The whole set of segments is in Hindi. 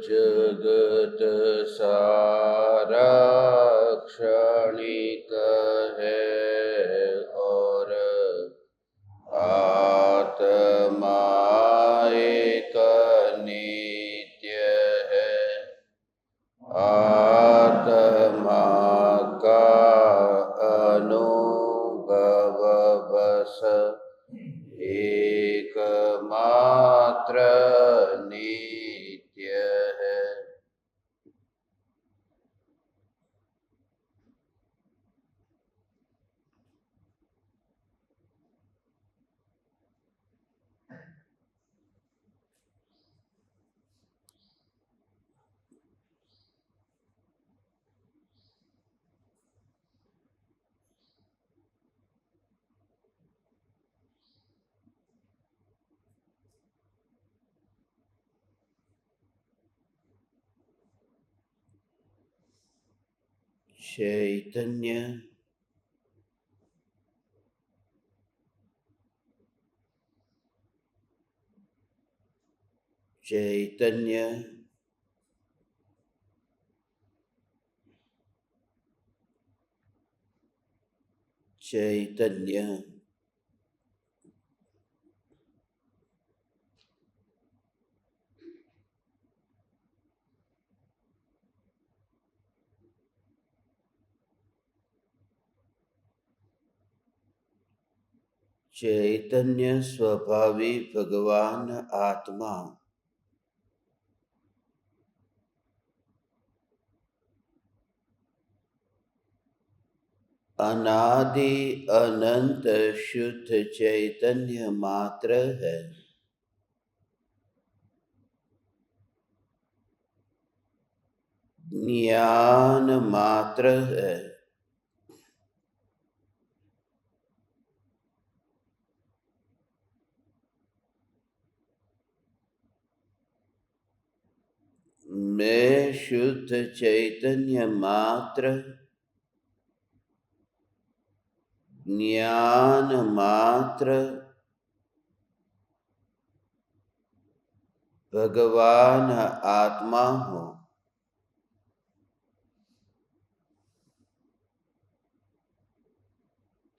जगत सारा क्षणिक है और आत्मा एक नित्य है। आत्मा का अनुभव बस एकमात्र नित्य है। चैतन्य चैतन्य चैतन्य चैतन्य स्वभावी भगवान आत्मा अनादि अनंत शुद्ध चैतन्य मात्र है। ज्ञान मात्र है। मैं शुद्ध चैतन्य मात्र, ज्ञान मात्र, भगवान आत्मा हूँ।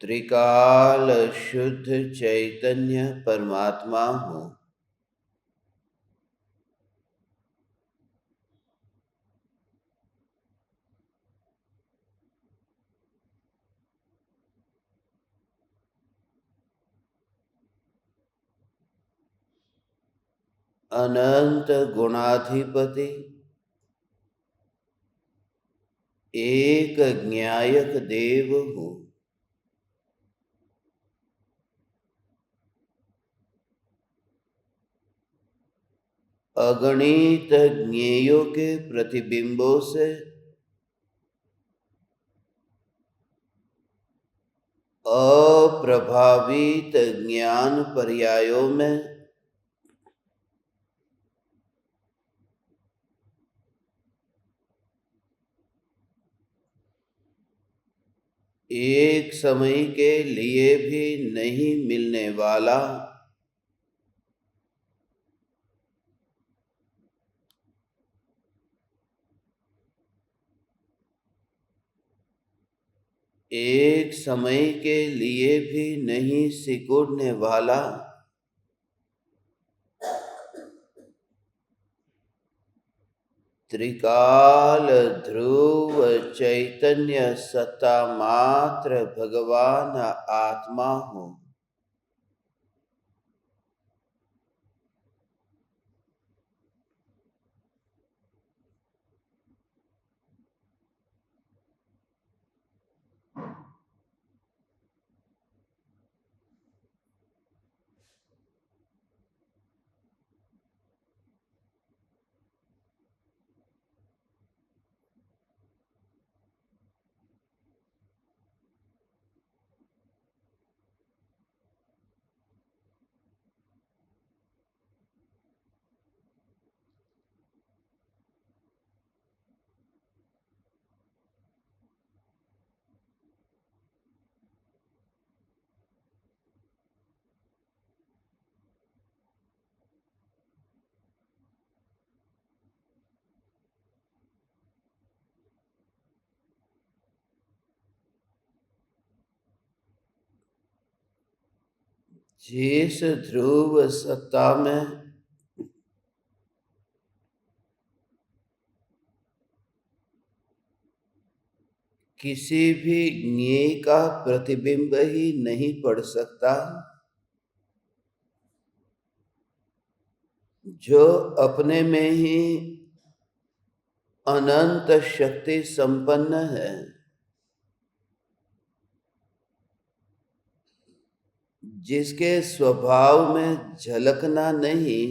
त्रिकाल शुद्ध चैतन्य परमात्मा हूँ। अनंत गुणाधिपति, एक ज्ञायक देव हूँ। अगणित ज्ञेयों के प्रतिबिंबों से अप्रभावित ज्ञान पर्यायों में एक समय के लिए भी नहीं मिलने वाला एक समय के लिए भी नहीं सिकुड़ने वाला त्रिकाल ध्रुव चैतन्य सत्ता मात्र भगवान आत्मा हूँ। जिस ध्रुव सत्ता में किसी भी ज्ञेय का प्रतिबिंब ही नहीं पड़ सकता, जो अपने में ही अनंत शक्ति संपन्न है, जिसके स्वभाव में झलकना नहीं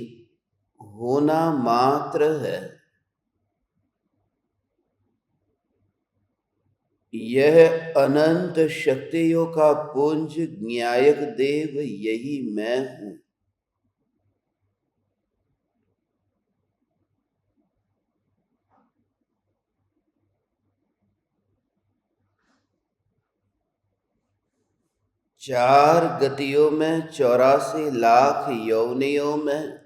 होना मात्र है, यह अनंत शक्तियों का पुंज ज्ञायक देव यही मैं हूं। चार गतियों में 84 लाख योनियों में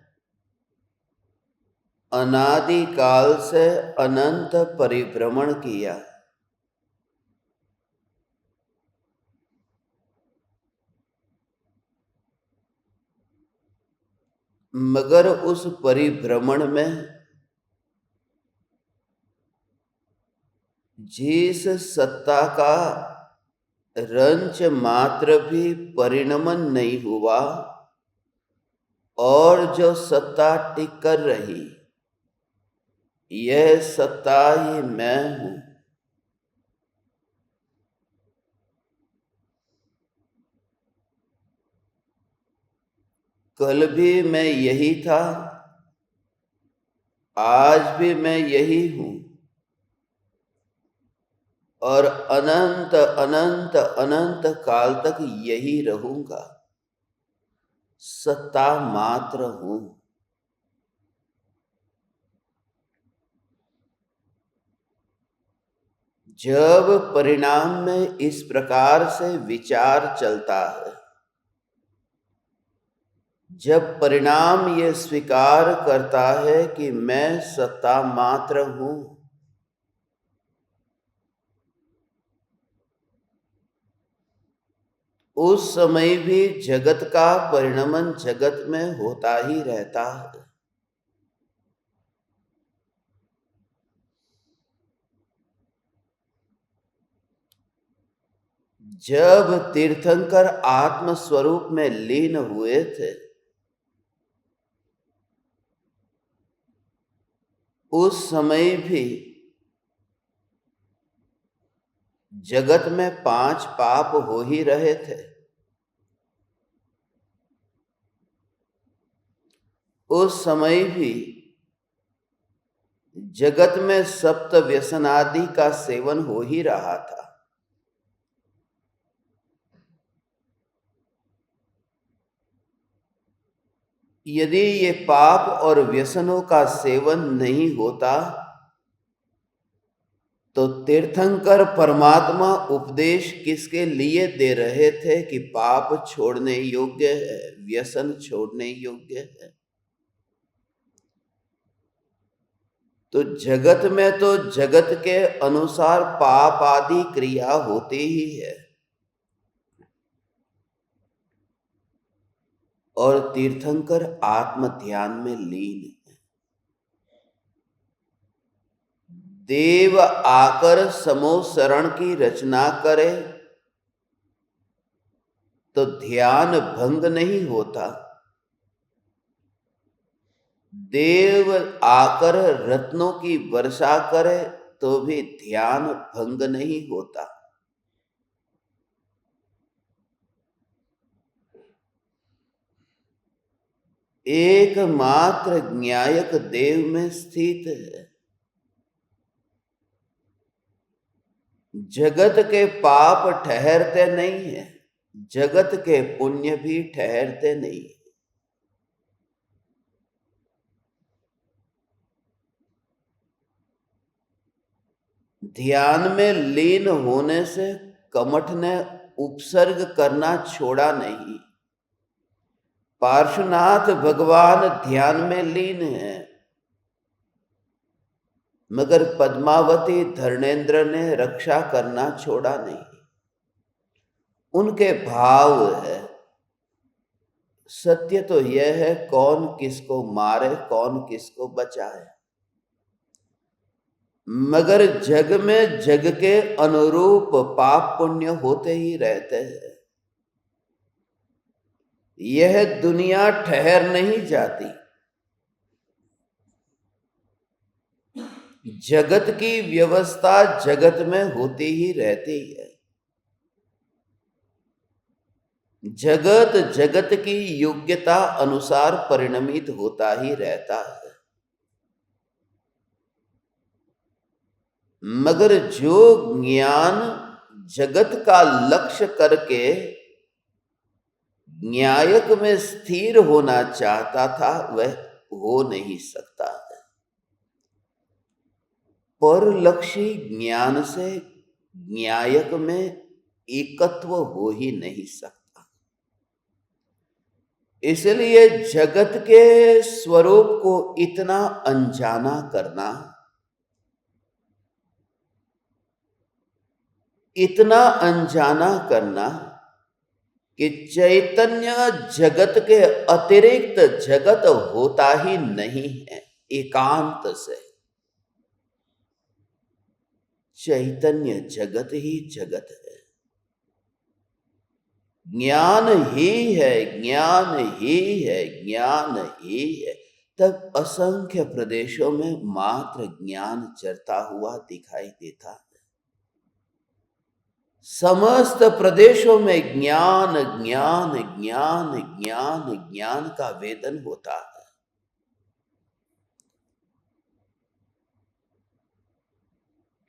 अनादि काल से अनंत परिभ्रमण किया, मगर उस परिभ्रमण में जिस सत्ता का रंच मात्र भी परिणमन नहीं हुआ और जो सत्ता टिक कर रही, यह सत्ता ही मैं हूं। कल भी मैं यही था, आज भी मैं यही हूं और अनंत अनंत अनंत काल तक यही रहूंगा। सत्ता मात्र हूं। जब परिणाम में इस प्रकार से विचार चलता है, जब परिणाम ये स्वीकार करता है कि मैं सत्ता मात्र हूं, उस समय भी जगत का परिणमन जगत में होता ही रहता है। जब तीर्थंकर आत्म स्वरूप में लीन हुए थे, उस समय भी जगत में 5 पाप हो ही रहे थे। उस समय भी जगत में सप्त व्यसन आदि का सेवन हो ही रहा था। यदि ये पाप और व्यसनों का सेवन नहीं होता तो तीर्थंकर परमात्मा उपदेश किसके लिए दे रहे थे कि पाप छोड़ने योग्य है, व्यसन छोड़ने योग्य है। तो जगत में तो जगत के अनुसार पाप आदि क्रिया होती ही है, और तीर्थंकर आत्म ध्यान में लीन है। देव आकर समोसरण की रचना करे तो ध्यान भंग नहीं होता। देव आकर रत्नों की वर्षा करे तो भी ध्यान भंग नहीं होता। एकमात्र ज्ञायक देव में स्थित है। जगत के पाप ठहरते नहीं है, जगत के पुण्य भी ठहरते नहीं। ध्यान में लीन होने से कमठ ने उपसर्ग करना छोड़ा नहीं। पार्श्वनाथ भगवान ध्यान में लीन है, मगर पद्मावती धर्मेंद्र ने रक्षा करना छोड़ा नहीं। उनके भाव है। सत्य तो यह है, कौन किसको मारे, कौन किसको बचाए। मगर जग में जग के अनुरूप पाप पुण्य होते ही रहते हैं। यह दुनिया ठहर नहीं जाती। जगत की व्यवस्था जगत में होती ही रहती है। जगत जगत की योग्यता अनुसार परिणमित होता ही रहता है। मगर जो ज्ञान जगत का लक्ष्य करके न्यायक में स्थिर होना चाहता था, वह हो नहीं सकता है। परलक्षी ज्ञान से न्यायक में एकत्व हो ही नहीं सकता। इसलिए जगत के स्वरूप को इतना अनजाना करना, इतना अनजाना करना कि चैतन्य जगत के अतिरिक्त जगत होता ही नहीं है। एकांत से चैतन्य जगत ही जगत है। ज्ञान ही है, ज्ञान ही है, ज्ञान ही है। तब असंख्य प्रदेशों में मात्र ज्ञान चरता हुआ दिखाई देता है। समस्त प्रदेशों में ज्ञान ज्ञान ज्ञान ज्ञान ज्ञान का वेदन होता है।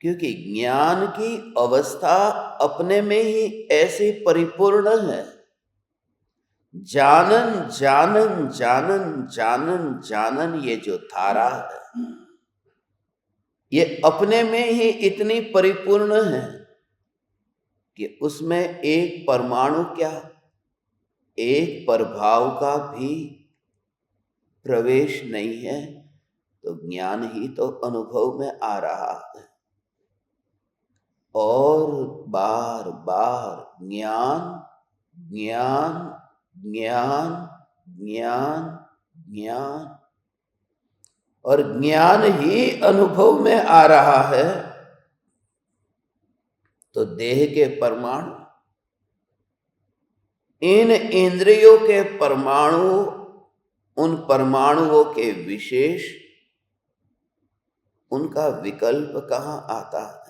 क्योंकि ज्ञान की अवस्था अपने में ही ऐसी परिपूर्ण है। जानन जानन जानन जानन जानन, ये जो धारा है, ये अपने में ही इतनी परिपूर्ण है कि उसमें एक परमाणु क्या, एक प्रभाव का भी प्रवेश नहीं है। तो ज्ञान ही तो अनुभव में आ रहा है। और बार बार ज्ञान ज्ञान ज्ञान ज्ञान ज्ञान, और ज्ञान ही अनुभव में आ रहा है। तो देह के परमाणु, इन इंद्रियों के परमाणु, उन परमाणुओं के विशेष, उनका विकल्प कहां आता है।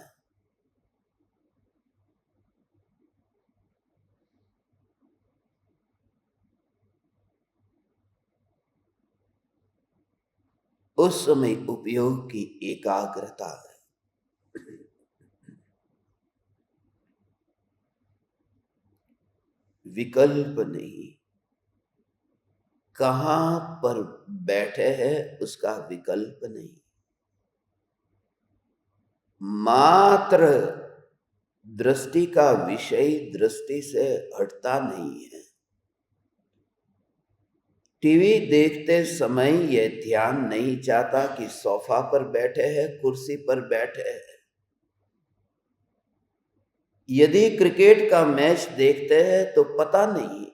उस समय उपयोग की एकाग्रता है। विकल्प नहीं। कहां पर बैठे हैं उसका विकल्प नहीं। मात्र दृष्टि का विषय दृष्टि से हटता नहीं है। टीवी देखते समय यह ध्यान नहीं जाता कि सोफा पर बैठे हैं, कुर्सी पर बैठे हैं। यदि क्रिकेट का मैच देखते हैं तो पता नहीं,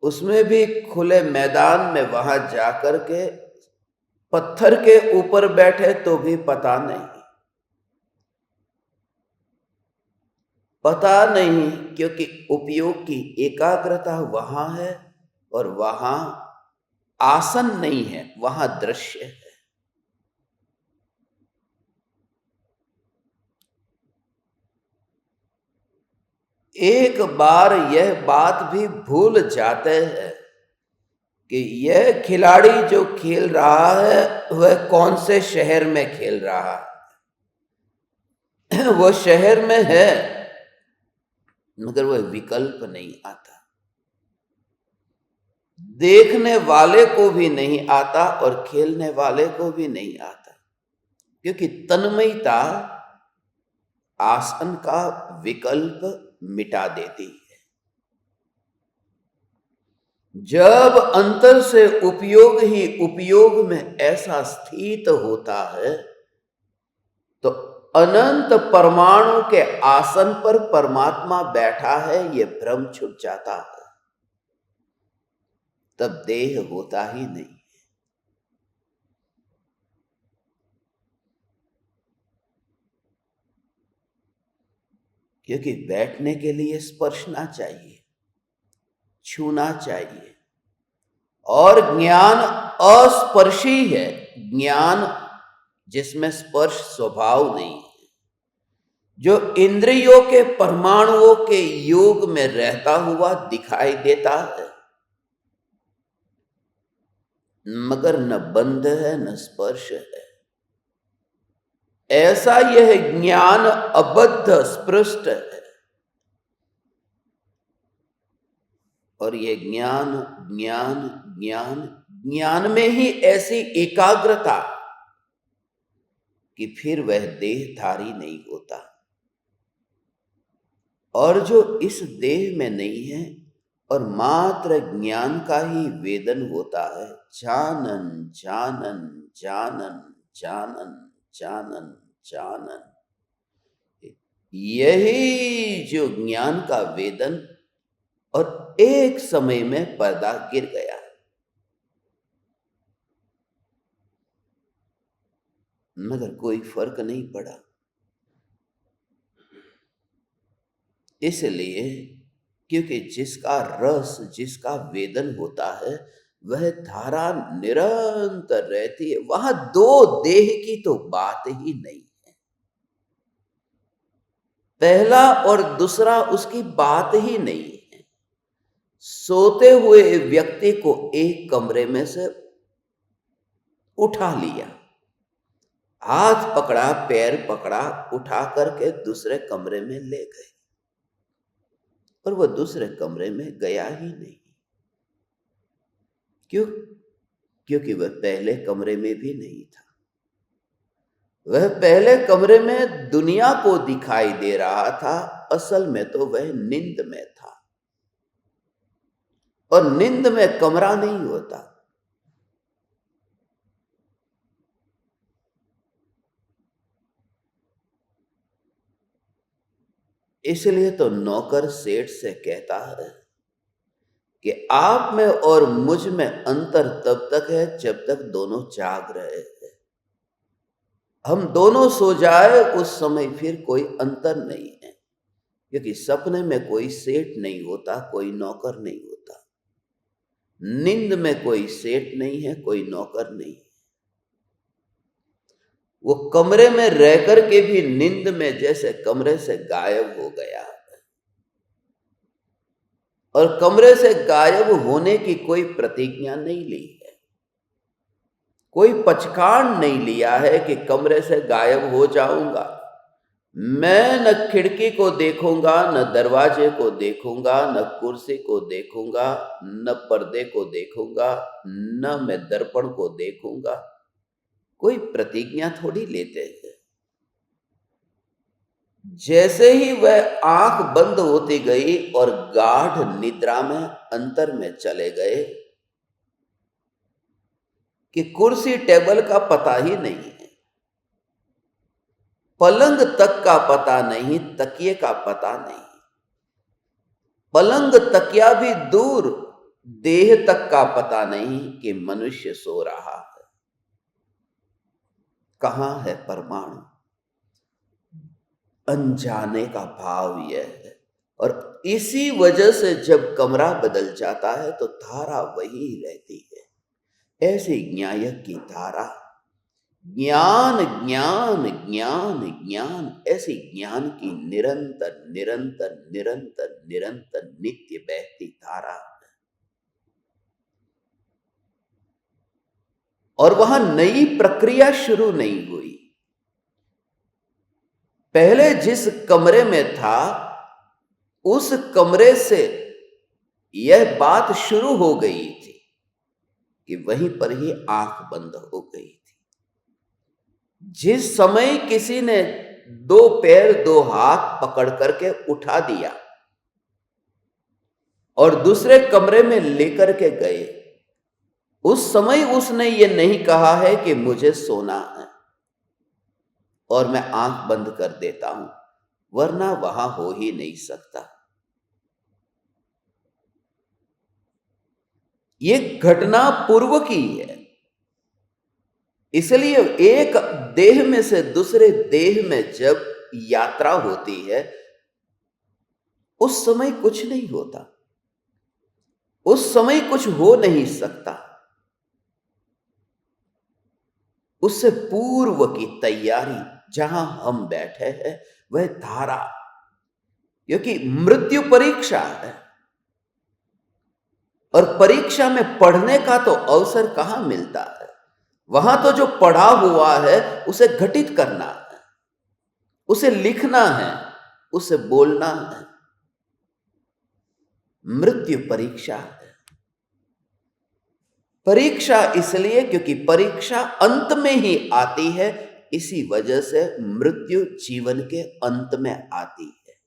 उसमें भी खुले मैदान में वहां जाकर के पत्थर के ऊपर बैठे तो भी पता नहीं। पता नहीं, क्योंकि उपयोग की एकाग्रता वहां है और वहां आसन नहीं है, वहां दृश्य है। एक बार यह बात भी भूल जाते हैं कि यह खिलाड़ी जो खेल रहा है वह कौन से शहर में खेल रहा है। वह शहर में है, मगर वह विकल्प नहीं आता। देखने वाले को भी नहीं आता और खेलने वाले को भी नहीं आता, क्योंकि तन्मयता आसन का विकल्प मिटा देती है। जब अंतर से उपयोग ही उपयोग में ऐसा स्थित होता है, तो अनंत परमाणु के आसन पर परमात्मा बैठा है, यह भ्रम छूट जाता है। तब देह होता ही नहीं। क्योंकि बैठने के लिए स्पर्शना चाहिए, छूना चाहिए, और ज्ञान अस्पर्शी है, ज्ञान जिसमें स्पर्श स्वभाव नहीं है, जो इंद्रियों के परमाणुओं के योग में रहता हुआ दिखाई देता है, मगर न बंध है न स्पर्श है। ऐसा यह ज्ञान अबद्ध स्पृष्ट है। और यह ज्ञान ज्ञान ज्ञान ज्ञान में ही ऐसी एकाग्रता कि फिर वह देहधारी नहीं होता। और जो इस देह में नहीं है और मात्र ज्ञान का ही वेदन होता है, जानन जानन जानन जानन जानन जानन, यही जो ज्ञान का वेदन, और एक समय में पर्दा गिर गया। मगर कोई फर्क नहीं पड़ा। इसलिए क्योंकि जिसका रस, जिसका वेदन होता है, वह धारा निरंतर रहती है। वहां दो देह की तो बात ही नहीं है। पहला और दूसरा उसकी बात ही नहीं है। सोते हुए व्यक्ति को एक कमरे में से उठा लिया, हाथ पकड़ा, पैर पकड़ा, उठा करके दूसरे कमरे में ले गए, और वह दूसरे कमरे में गया ही नहीं। क्यों? क्योंकि वह पहले कमरे में भी नहीं था। वह पहले कमरे में दुनिया को दिखाई दे रहा था, असल में तो वह नींद में था। और नींद में कमरा नहीं होता। इसलिए तो नौकर सेठ से कहता है कि आप में और मुझ में अंतर तब तक है जब तक दोनों जाग रहे हैं। हम दोनों सो जाए उस समय फिर कोई अंतर नहीं है, क्योंकि सपने में कोई सेठ नहीं होता, कोई नौकर नहीं होता। नींद में कोई सेठ नहीं है, कोई नौकर नहीं है। वो कमरे में रह करके भी नींद में जैसे कमरे से गायब हो गया, और कमरे से गायब होने की कोई प्रतिज्ञा नहीं ली है, कोई पचकान नहीं लिया है कि कमरे से गायब हो जाऊंगा। मैं न खिड़की को देखूंगा, न दरवाजे को देखूंगा, न कुर्सी को देखूंगा, न पर्दे को देखूंगा, न मैं दर्पण को देखूंगा। कोई प्रतिज्ञा थोड़ी लेते हैं। जैसे ही वह आंख बंद होती गई और गाढ़ निद्रा में अंतर में चले गए कि कुर्सी टेबल का पता ही नहीं है, पलंग तक का पता नहीं, तकिए का पता नहीं, पलंग तकिया भी दूर, देह तक का पता नहीं कि मनुष्य सो रहा है। कहां है परमाणु? अनजाने का भाव यह है। और इसी वजह से जब कमरा बदल जाता है तो धारा वही रहती है। ऐसी न्यायक की धारा, ज्ञान ज्ञान ज्ञान ज्ञान, ऐसी ज्ञान की निरंतर निरंतर निरंतर निरंतर नित्य बहती धारा। और वहां नई प्रक्रिया शुरू नहीं हुई। पहले जिस कमरे में था उस कमरे से यह बात शुरू हो गई थी कि वहीं पर ही आंख बंद हो गई थी। जिस समय किसी ने दो पैर दो हाथ पकड़ करके उठा दिया और दूसरे कमरे में लेकर के गए, उस समय उसने ये नहीं कहा है कि मुझे सोना है और मैं आंख बंद कर देता हूं, वरना वहां हो ही नहीं सकता। ये घटना पूर्व की है। इसलिए एक देह में से दूसरे देह में जब यात्रा होती है, उस समय कुछ नहीं होता, उस समय कुछ हो नहीं सकता। उससे पूर्व की तैयारी जहां हम बैठे हैं वह धारा, क्योंकि मृत्यु परीक्षा है और परीक्षा में पढ़ने का तो अवसर कहां मिलता है। वहां तो जो पढ़ा हुआ है उसे घटित करना है, उसे लिखना है, उसे बोलना है। मृत्यु परीक्षा है। परीक्षा इसलिए क्योंकि परीक्षा अंत में ही आती है, इसी वजह से मृत्यु जीवन के अंत में आती है।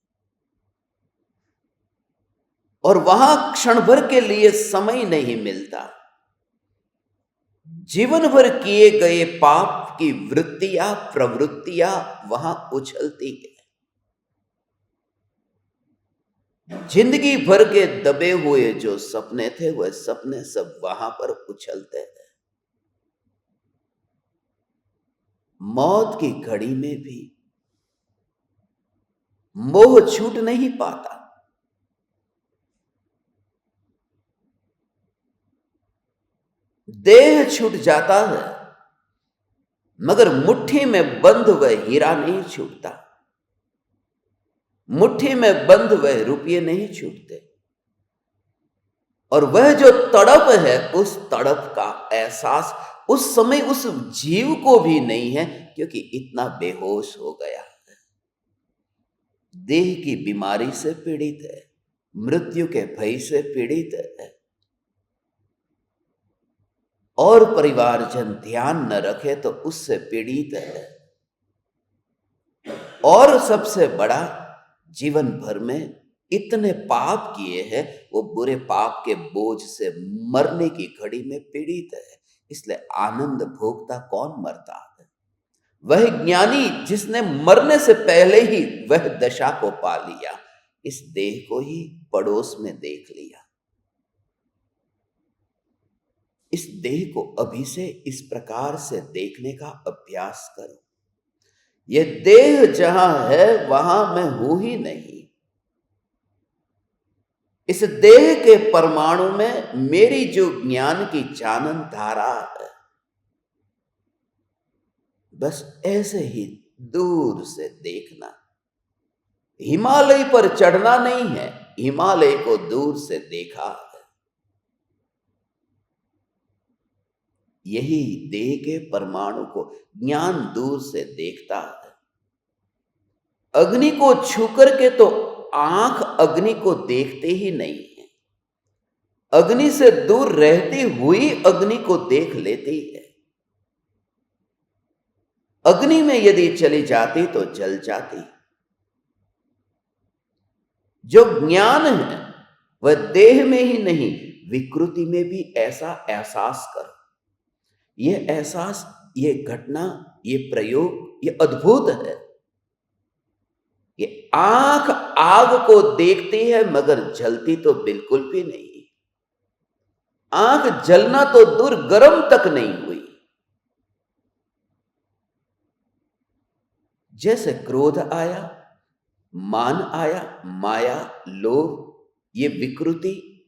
और वहां क्षण भर के लिए समय नहीं मिलता। जीवन भर किए गए पाप की वृत्तियां, प्रवृत्तियां वहां उछलती है। जिंदगी भर के दबे हुए जो सपने थे वह सपने सब वहां पर उछलते हैं। मौत की घड़ी में भी मोह छूट नहीं पाता। देह छूट जाता है, मगर मुट्ठी में बंद वह हीरा नहीं छूटता, मुट्ठी में बंद वह रुपये नहीं छूटते। और वह जो तड़प है, उस तड़प का एहसास उस समय उस जीव को भी नहीं है, क्योंकि इतना बेहोश हो गया है। देह की बीमारी से पीड़ित है, मृत्यु के भय से पीड़ित है। और परिवारजन ध्यान न रखे तो उससे पीड़ित है। और सबसे बड़ा, जीवन भर में इतने पाप किए हैं, वो बुरे पाप के बोझ से मरने की घड़ी में पीड़ित है। इसलिए आनंद भोगता कौन मरता है? वह ज्ञानी जिसने मरने से पहले ही वह दशा को पा लिया, इस देह को ही पड़ोस में देख लिया। इस देह को अभी से इस प्रकार से देखने का अभ्यास करो। यह देह जहां है वहां मैं हूं ही नहीं। इस देह के परमाणु में मेरी जो ज्ञान की जानन धारा है, बस ऐसे ही दूर से देखना। हिमालय पर चढ़ना नहीं है, हिमालय को दूर से देखा है। यही देह के परमाणु को ज्ञान दूर से देखता है। अग्नि को छू करके तो आंख अग्नि को देखते ही नहीं है, अग्नि से दूर रहती हुई अग्नि को देख लेती है। अग्नि में यदि चली जाती तो जल जाती। जो ज्ञान है वह देह में ही नहीं, विकृति में भी ऐसा एहसास करो। यह एहसास, यह घटना, यह प्रयोग, यह अद्भुत है। ये आंख आग को देखती है मगर जलती तो बिल्कुल भी नहीं। आंख जलना तो दूर, गर्म तक नहीं हुई। जैसे क्रोध आया, मान आया, माया, लोभ, ये विकृति,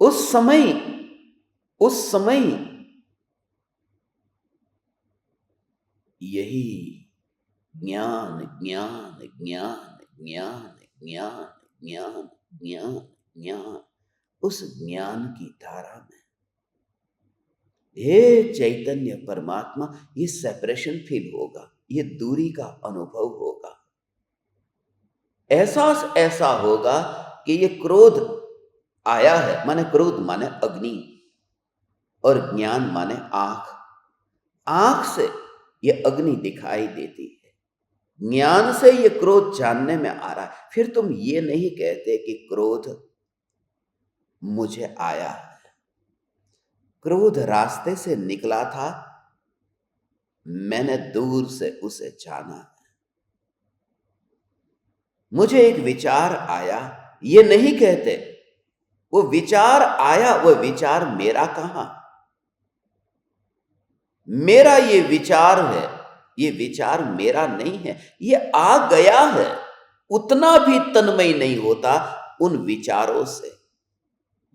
उस समय यही ज्ञान ज्ञान ज्ञान ज्ञान ज्ञान ज्ञान ज्ञान ज्ञान, उस ज्ञान की धारा में हे चैतन्य परमात्मा, ये सेपरेशन फील होगा, ये दूरी का अनुभव होगा। एहसास ऐसा होगा कि ये क्रोध आया है, माने क्रोध माने अग्नि, और ज्ञान माने आंख। आंख से ये अग्नि दिखाई देती है, ज्ञान से ये क्रोध जानने में आ रहा है। फिर तुम ये नहीं कहते कि क्रोध मुझे आया है। क्रोध रास्ते से निकला था, मैंने दूर से उसे जाना है। मुझे एक विचार आया, ये नहीं कहते वो विचार आया, वो विचार मेरा कहां? मेरा ये विचार है, ये विचार मेरा नहीं है, ये आ गया है। उतना भी तन्मय नहीं होता उन विचारों से।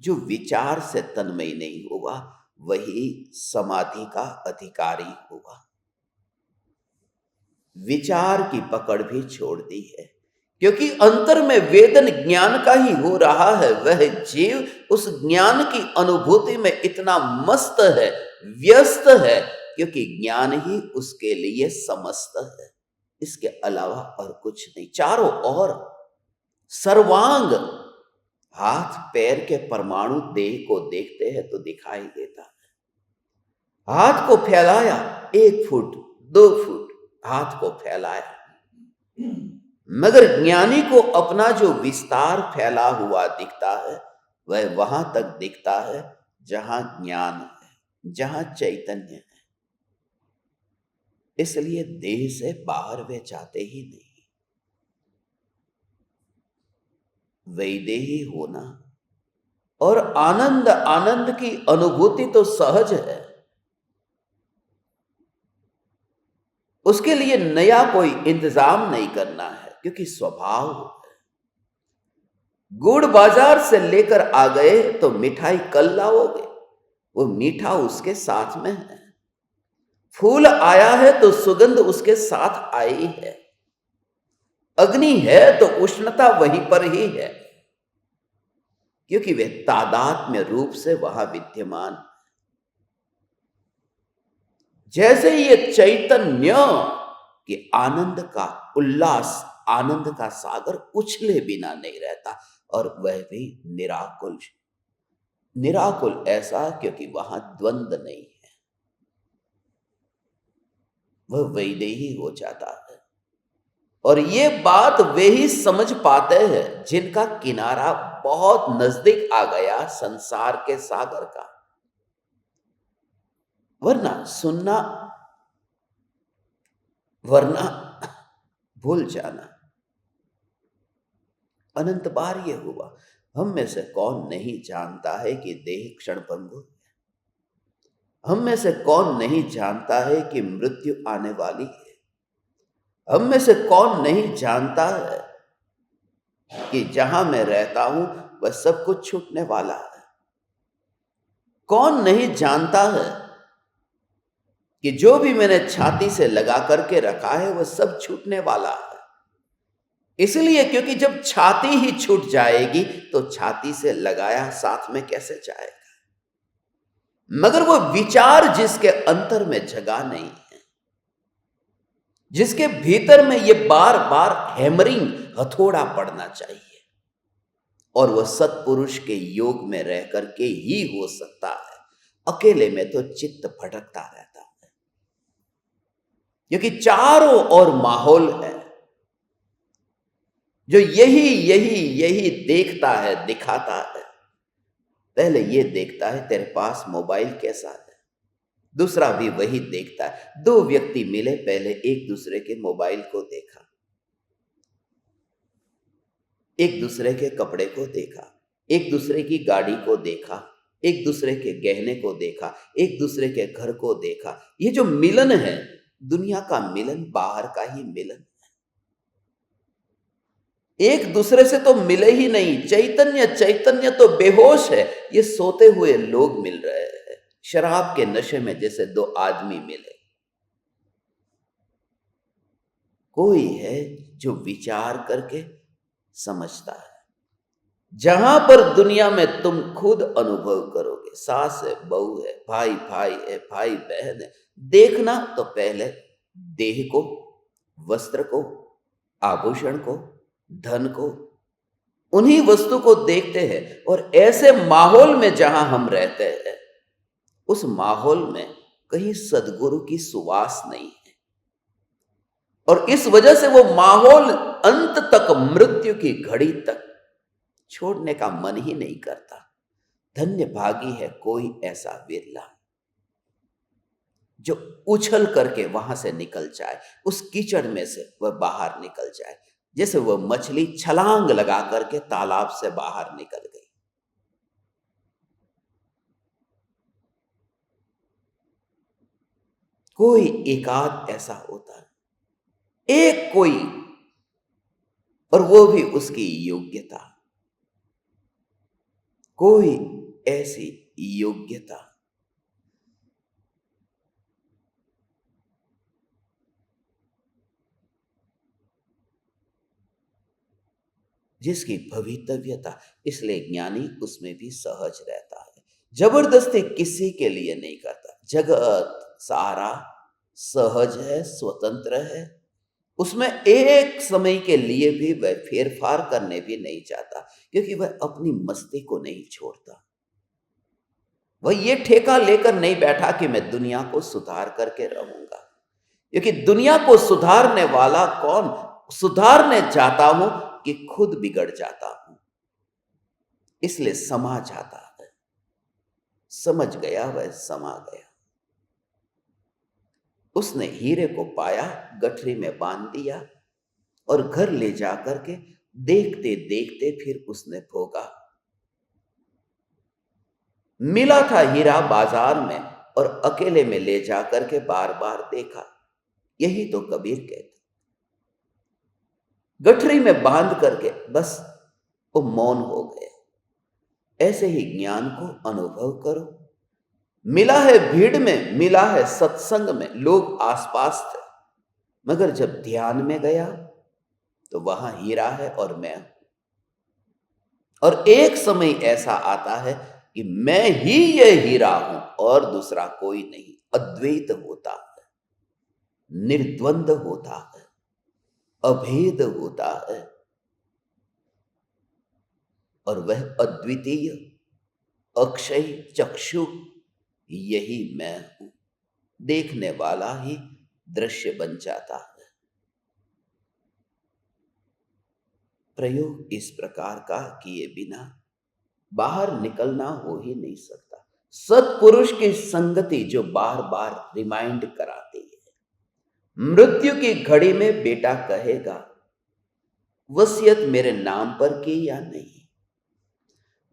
जो विचार से तन्मय नहीं हुआ वही समाधि का अधिकारी हुआ। विचार की पकड़ भी छोड़ दी है, क्योंकि अंतर में वेदन ज्ञान का ही हो रहा है। वह जीव उस ज्ञान की अनुभूति में इतना मस्त है, व्यस्त है, क्योंकि ज्ञान ही उसके लिए समस्त है, इसके अलावा और कुछ नहीं। चारों ओर सर्वांग, हाथ पैर के परमाणु देह को देखते हैं तो दिखाई देता है। हाथ को फैलाया, 1 फुट 2 फुट हाथ को फैलाया, मगर ज्ञानी को अपना जो विस्तार फैला हुआ दिखता है वह वहां तक दिखता है जहां ज्ञान है, जहां चैतन्य है। इसलिए देह से बाहर वे जाते ही नहीं। वैदेही होना और आनंद, आनंद की अनुभूति तो सहज है। उसके लिए नया कोई इंतजाम नहीं करना है, क्योंकि स्वभाव है। गुड़ बाजार से लेकर आ गए तो मिठाई कल लाओगे, वो मीठा उसके साथ में है। फूल आया है तो सुगंध उसके साथ आई है। अग्नि है तो उष्णता वहीं पर ही है, क्योंकि वे तादात्म्य रूप से वहां विद्यमान। जैसे ये चैतन्य कि आनंद का उल्लास, आनंद का सागर उछले बिना नहीं रहता, और वह भी निराकुल। निराकुल ऐसा क्योंकि वहां द्वंद नहीं है, वह वैदेही हो जाता है। और ये बात वे ही समझ पाते हैं जिनका किनारा बहुत नजदीक आ गया संसार के सागर का। वरना सुनना, वरना भूल जाना। अनंत बार ये हुआ। हम में से कौन नहीं जानता है कि देह क्षणभंगुर है? हम में से कौन नहीं जानता है कि मृत्यु आने वाली है? हम में से कौन नहीं जानता है कि जहां मैं रहता हूं वह सब कुछ छूटने वाला है? कौन नहीं जानता है कि जो भी मैंने छाती से लगा करके रखा है वह सब छूटने वाला है? इसलिए क्योंकि जब छाती ही छूट जाएगी तो छाती से लगाया साथ में कैसे जाएगा? मगर वो विचार जिसके अंतर में जगह नहीं है, जिसके भीतर में ये बार बार हैमरिंग, हथौड़ा पड़ना चाहिए, और वह सत्पुरुष के योग में रह करके ही हो सकता है। अकेले में तो चित्त भटकता रहता है, क्योंकि चारों ओर माहौल है जो यही यही यही देखता है, दिखाता है। पहले ये देखता है तेरे पास मोबाइल कैसा है, दूसरा भी वही देखता है। 2 व्यक्ति मिले, पहले एक दूसरे के मोबाइल को देखा, एक दूसरे के कपड़े को देखा, एक दूसरे की गाड़ी को देखा, एक दूसरे के गहने को देखा, एक दूसरे के घर को देखा। ये जो मिलन है, दुनिया का मिलन बाहर का ही मिलन, एक दूसरे से तो मिले ही नहीं। चैतन्य चैतन्य तो बेहोश है। ये सोते हुए लोग मिल रहे हैं, शराब के नशे में जैसे 2 आदमी मिले। कोई है जो विचार करके समझता है। जहां पर दुनिया में तुम खुद अनुभव करोगे, सास है, बहू है, भाई भाई है, भाई बहन है, देखना तो पहले देह को, वस्त्र को, आभूषण को, धन को, उन्हीं वस्तु को देखते हैं। और ऐसे माहौल में जहां हम रहते हैं, उस माहौल में कहीं सद्गुरु की सुवास नहीं है, और इस वजह से वो माहौल अंत तक, मृत्यु की घड़ी तक छोड़ने का मन ही नहीं करता। धन्य भागी है कोई ऐसा विरला जो उछल करके वहां से निकल जाए, उस कीचड़ में से वह बाहर निकल जाए, जैसे वह मछली छलांग लगा करके तालाब से बाहर निकल गई। कोई एकाध ऐसा होता है, एक कोई, और वो भी उसकी योग्यता, कोई ऐसी योग्यता जिसकी भवितव्यता, इसलिए ज्ञानी उसमें भी सहज रहता है, जबरदस्ती किसी के लिए नहीं करता। जगत सारा सहज है, स्वतंत्र है, उसमें एक समय के लिए भी वह फेरफार करने भी नहीं चाहता, क्योंकि वह अपनी मस्ती को नहीं छोड़ता। वह ये ठेका लेकर नहीं बैठा कि मैं दुनिया को सुधार करके रहूंगा, क्योंकि दुनिया को सुधारने वाला कौन? सुधारने चाहता हूं कि खुद बिगड़ जाता हूं, इसलिए समा जाता है। समझ गया, वह समा गया। उसने हीरे को पाया, गठरी में बांध दिया और घर ले जाकर के देखते देखते फिर उसने भोगा। मिला था हीरा बाजार में और अकेले में ले जाकर के बार बार देखा। यही तो कबीर कहते, गठरी में बांध करके बस वो मौन हो गया। ऐसे ही ज्ञान को अनुभव करो। मिला है भीड़ में, मिला है सत्संग में, लोग आसपास थे, मगर जब ध्यान में गया तो वहां हीरा है और मैं हूं। और एक समय ऐसा आता है कि मैं ही ये हीरा हूं और दूसरा कोई नहीं। अद्वैत होता है, निर्द्वंद होता है, अभेद होता है, और वह अद्वितीय अक्षय चक्षु यही मैं हूं। देखने वाला ही दृश्य बन जाता है। प्रयोग इस प्रकार का किए बिना बाहर निकलना हो ही नहीं सकता। सत्पुरुष की संगति जो बार बार रिमाइंड कराती है। मृत्यु की घड़ी में बेटा कहेगा, वसीयत मेरे नाम पर की या नहीं।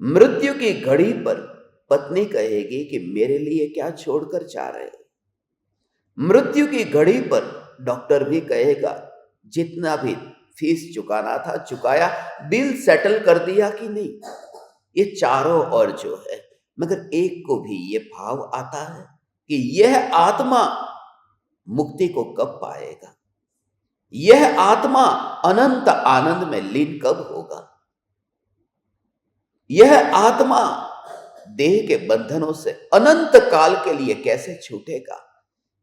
मृत्यु की घड़ी पर पत्नी कहेगी कि मेरे लिए क्या छोड़कर जा रहे हो। मृत्यु की घड़ी पर डॉक्टर भी कहेगा, जितना भी फीस चुकाना था चुकाया, बिल सेटल कर दिया कि नहीं। ये चारों ओर जो है, मगर एक को भी ये भाव आता है कि यह आत्मा मुक्ति को कब पाएगा, यह आत्मा अनंत आनंद में लीन कब होगा, यह आत्मा देह के बंधनों से अनंत काल के लिए कैसे छूटेगा।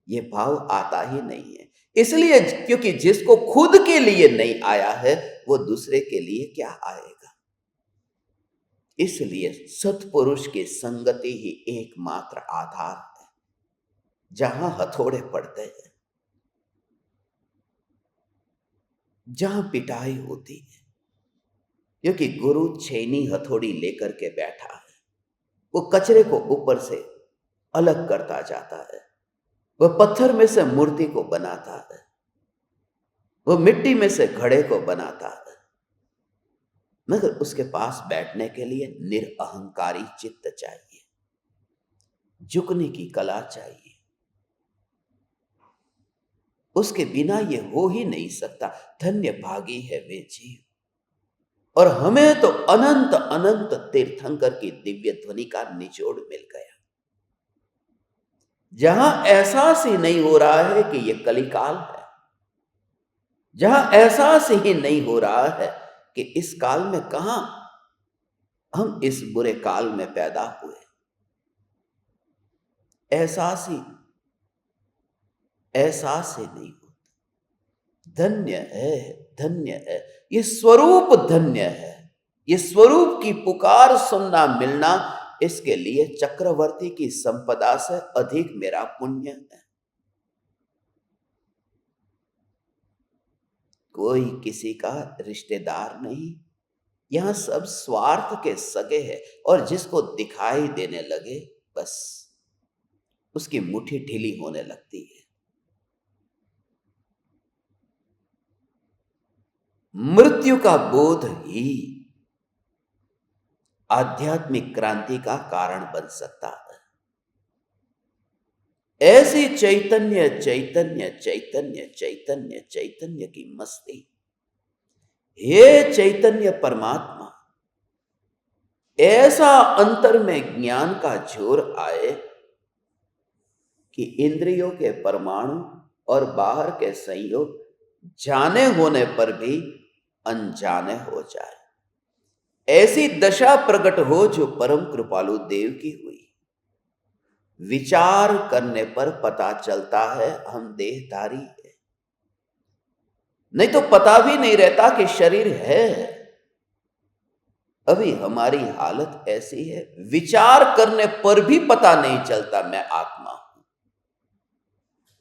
यह भाव आता ही नहीं है। इसलिए क्योंकि जिसको खुद के लिए नहीं आया है, वो दूसरे के लिए क्या आएगा। इसलिए सत्पुरुष की संगति ही एकमात्र आधार है, जहां हथौड़े पड़ते हैं, जहां पिटाई होती है, क्योंकि गुरु छेनी हथौड़ी लेकर के बैठा है। वो कचरे को ऊपर से अलग करता जाता है, वह पत्थर में से मूर्ति को बनाता है, वह मिट्टी में से घड़े को बनाता है, मगर उसके पास बैठने के लिए निरअहंकारी चित्त चाहिए, झुकने की कला चाहिए। उसके बिना ये हो ही नहीं सकता। धन्य भागी है वे जीव। और हमें तो अनंत अनंत तीर्थंकर की दिव्य ध्वनि का निचोड़ मिल गया, जहां एहसास ही नहीं हो रहा है कि यह कलिकाल है, जहां एहसास ही नहीं हो रहा है कि इस काल में कहां हम इस बुरे काल में पैदा हुए। एहसास ही नहीं होता। धन्य है, धन्य है, ये स्वरूप धन्य है। ये स्वरूप की पुकार सुनना मिलना, इसके लिए चक्रवर्ती की संपदा से अधिक मेरा पुण्य है। कोई किसी का रिश्तेदार नहीं, यहां सब स्वार्थ के सगे हैं, और जिसको दिखाई देने लगे बस उसकी मुट्ठी ढीली होने लगती है। मृत्यु का बोध ही आध्यात्मिक क्रांति का कारण बन सकता है। ऐसी चैतन्य चैतन्य चैतन्य चैतन्य चैतन्य की मस्ती, हे चैतन्य परमात्मा, ऐसा अंतर में ज्ञान का जोर आए कि इंद्रियों के परमाणु और बाहर के संयोग जाने होने पर भी अनजाने हो जाए। ऐसी दशा प्रकट हो जो परम कृपालु देव की हुई। विचार करने पर पता चलता है हम देहधारी है, नहीं तो पता भी नहीं रहता कि शरीर है। अभी हमारी हालत ऐसी है, विचार करने पर भी पता नहीं चलता मैं आत्मा हूं।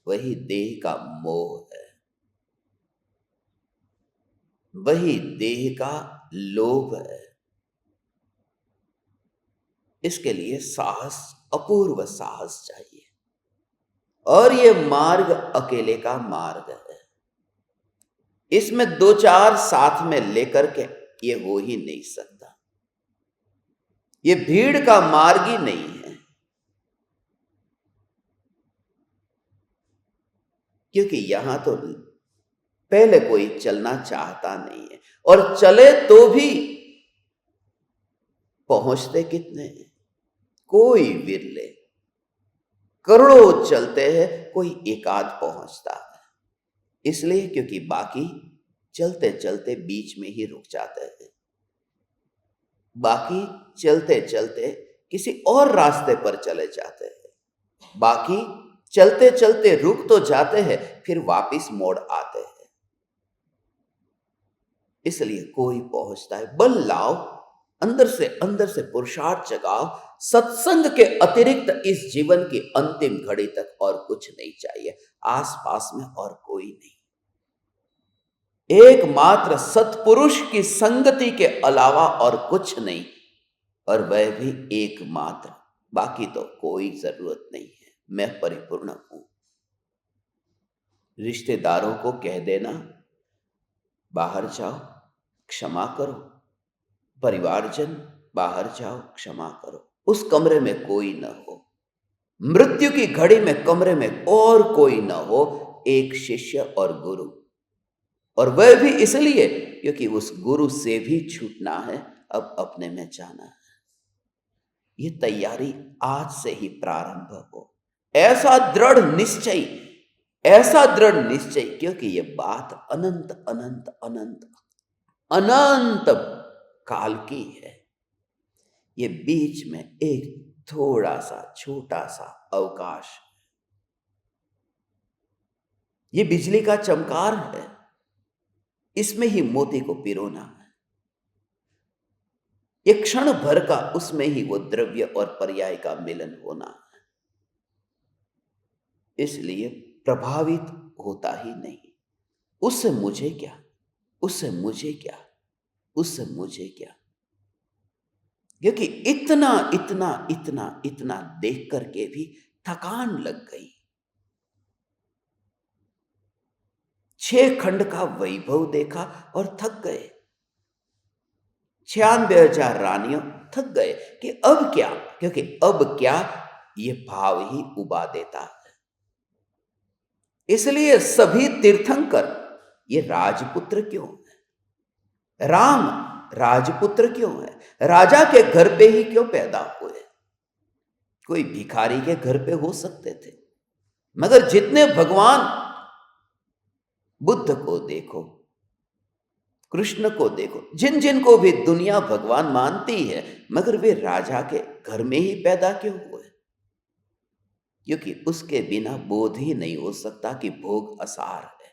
वही देह का मोह है, वही देह का लोभ है। इसके लिए साहस, अपूर्व साहस चाहिए, और ये मार्ग अकेले का मार्ग है। इसमें दो चार साथ में लेकर के ये हो ही नहीं सकता। ये भीड़ का मार्ग ही नहीं है, क्योंकि यहां तो पहले कोई चलना चाहता नहीं है, और चले तो भी पहुंचते कितने हैं? कोई विरले। करोड़ों चलते हैं, कोई एकाध पहुंचता है। इसलिए क्योंकि बाकी चलते चलते बीच में ही रुक जाते हैं, बाकी चलते चलते किसी और रास्ते पर चले जाते हैं, बाकी चलते चलते रुक तो जाते हैं, फिर वापस मोड़ आते हैं। इसलिए कोई पहुंचता है। बल लाओ, अंदर से पुरुषार्थ जगाओ। सत्संग के अतिरिक्त इस जीवन की अंतिम घड़ी तक और कुछ नहीं चाहिए, आसपास में और कोई नहीं। एकमात्र सत्पुरुष की संगति के अलावा और कुछ नहीं, और वह भी एकमात्र, बाकी तो कोई जरूरत नहीं है। मैं परिपूर्ण हूं। रिश्तेदारों को कह देना बाहर जाओ, क्षमा करो। परिवारजन बाहर जाओ, क्षमा करो। उस कमरे में कोई न हो। मृत्यु की घड़ी में कमरे में और कोई न हो, एक शिष्य और गुरु। और वह भी इसलिए क्योंकि उस गुरु से भी छूटना है, अब अपने में जाना है। ये तैयारी आज से ही प्रारंभ हो। ऐसा दृढ़ निश्चय, ऐसा दृढ़ निश्चय, क्योंकि ये बात अनंत अनंत अनंत अनंत काल की है। ये बीच में एक थोड़ा सा छोटा सा अवकाश, ये बिजली का चमकार है, इसमें ही मोती को पिरोना है। एक क्षण भर का, उसमें ही वो द्रव्य और पर्याय का मिलन होना है। इसलिए प्रभावित होता ही नहीं। उससे मुझे क्या, उससे मुझे क्या, उससे मुझे क्या, क्योंकि इतना इतना इतना इतना देख करके भी थकान लग गई। 6 खंड का वैभव देखा और थक गए। 96,000 रानियों, थक गए कि अब क्या, क्योंकि अब क्या ये भाव ही उबा देता है। इसलिए सभी तीर्थंकर ये राजपुत्र क्यों है? राम राजपुत्र क्यों है? राजा के घर पे ही क्यों पैदा हुए? कोई भिखारी के घर पे हो सकते थे, मगर जितने भगवान, बुद्ध को देखो, कृष्ण को देखो, जिन जिन को भी दुनिया भगवान मानती है, मगर वे राजा के घर में ही पैदा क्यों हुए? क्योंकि उसके बिना बोध ही नहीं हो सकता कि भोग असार है।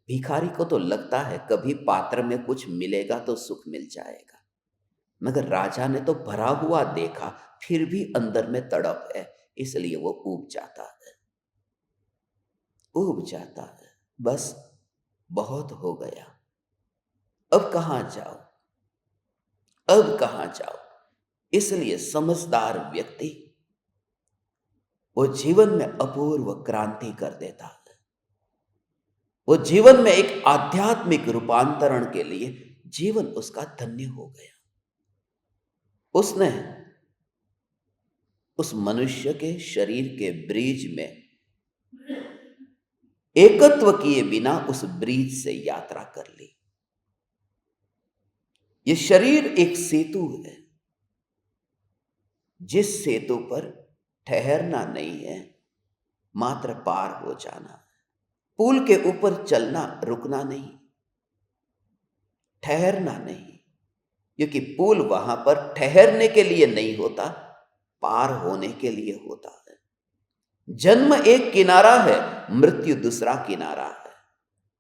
भिखारी को तो लगता है कभी पात्र में कुछ मिलेगा तो सुख मिल जाएगा, मगर राजा ने तो भरा हुआ देखा, फिर भी अंदर में तड़प है, इसलिए वो ऊब जाता है, ऊब जाता है। बस बहुत हो गया, अब कहां जाओ, अब कहां जाओ। इसलिए समझदार व्यक्ति वो जीवन में अपूर्व क्रांति कर देता है। वो जीवन में एक आध्यात्मिक रूपांतरण के लिए जीवन उसका धन्य हो गया। उसने उस मनुष्य के शरीर के ब्रीज में एकत्व किए बिना उस ब्रिज से यात्रा कर ली। ये शरीर एक सेतु है, जिस सेतु पर ठहरना नहीं है, मात्र पार हो जाना। पुल के ऊपर चलना, रुकना नहीं, ठहरना नहीं, क्योंकि पुल वहां पर ठहरने के लिए नहीं होता, पार होने के लिए होता है। जन्म एक किनारा है, मृत्यु दूसरा किनारा है,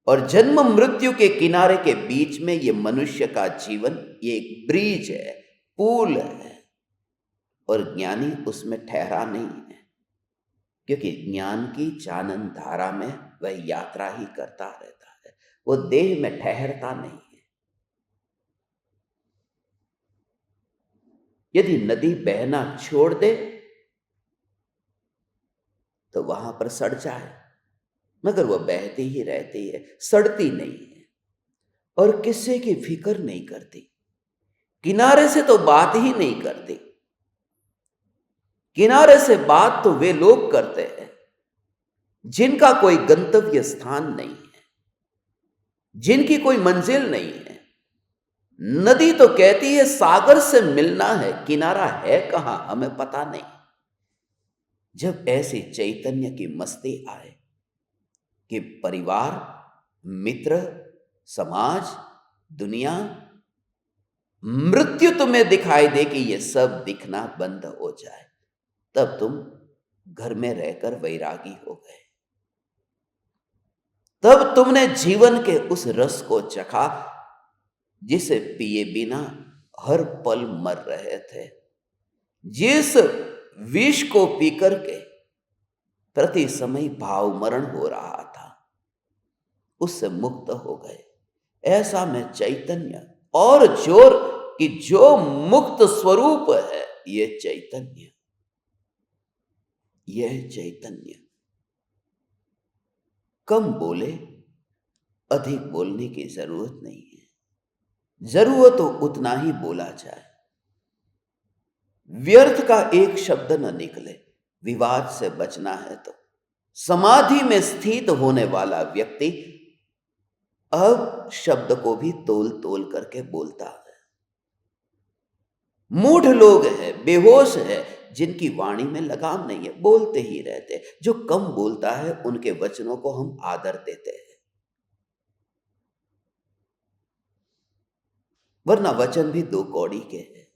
और जन्म मृत्यु के किनारे के बीच में ये मनुष्य का जीवन, ये एक ब्रिज है, पुल है, और ज्ञानी उसमें ठहरा नहीं है, क्योंकि ज्ञान की चानन धारा में वह यात्रा ही करता रहता है, वो देह में ठहरता नहीं है। यदि नदी बहना छोड़ दे तो वहां पर सड़ जाए, मगर वह बहती ही रहती है, सड़ती नहीं है, और किसी की फिक्र नहीं करती। किनारे से तो बात ही नहीं करती। किनारे से बात तो वे लोग करते हैं जिनका कोई गंतव्य स्थान नहीं है, जिनकी कोई मंजिल नहीं है। नदी तो कहती है सागर से मिलना है, किनारा है कहां हमें पता नहीं। जब ऐसे चैतन्य की मस्ती आए कि परिवार, मित्र, समाज, दुनिया, मृत्यु तुम्हें दिखाई दे कि ये सब दिखना बंद हो जाए, तब तुम घर में रहकर वैरागी हो गए। तब तुमने जीवन के उस रस को चखा जिसे पिए बिना हर पल मर रहे थे, जिस विष को पीकर के प्रति समय भाव मरण हो रहा था, उससे मुक्त हो गए। ऐसा में चैतन्य और जोर कि जो मुक्त स्वरूप है, ये चैतन्य, यह चैतन्य। कम बोले, अधिक बोलने की जरूरत नहीं है, जरूरत हो उतना ही बोला जाए। व्यर्थ का एक शब्द न निकले। विवाद से बचना है तो समाधि में स्थित होने वाला व्यक्ति अब शब्द को भी तोल तोल करके बोलता है। मूढ़ लोग हैं, बेहोश है, जिनकी वाणी में लगाम नहीं है, बोलते ही रहते। जो कम बोलता है उनके वचनों को हम आदर देते हैं, वरना वचन भी दो कौड़ी के हैं।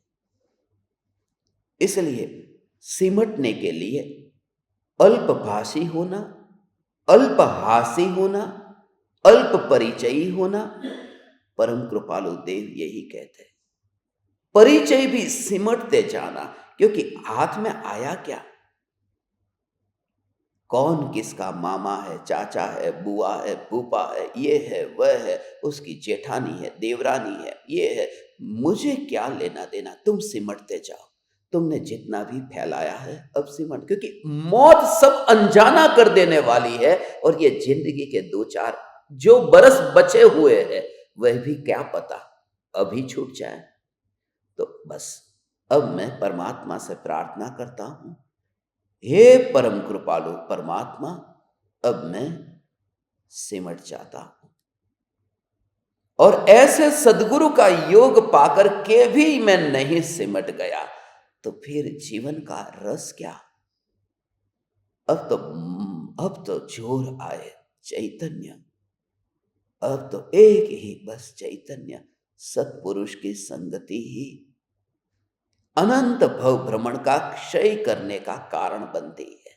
इसलिए सिमटने के लिए अल्पभाषी होना, अल्पहासी होना, अल्प परिचयी होना, परम कृपालु देव यही कहते हैं। परिचय भी सिमटते जाना, क्योंकि हाथ में आया क्या, कौन किसका मामा है, चाचा है, बुआ है, फूफा है, ये है, वह है, उसकी जेठानी है, देवरानी है, ये है, मुझे क्या लेना देना। तुम सिमटते जाओ। तुमने जितना भी फैलाया है अब सिमट, क्योंकि मौत सब अनजाना कर देने वाली है, और ये जिंदगी के 2-4 जो बरस बचे हुए हैं, वह भी क्या पता अभी छूट जाए। तो बस अब मैं परमात्मा से प्रार्थना करता हूं, हे परम कृपालु परमात्मा, अब मैं सिमट जाता हूं। और ऐसे सदगुरु का योग पाकर के भी मैं नहीं सिमट गया, तो फिर जीवन का रस क्या। अब तो जोर आए चैतन्य, अब तो एक ही बस चैतन्य, सत्पुरुष की संगति ही अनंत भव भ्रमण का क्षय करने का कारण बनती है।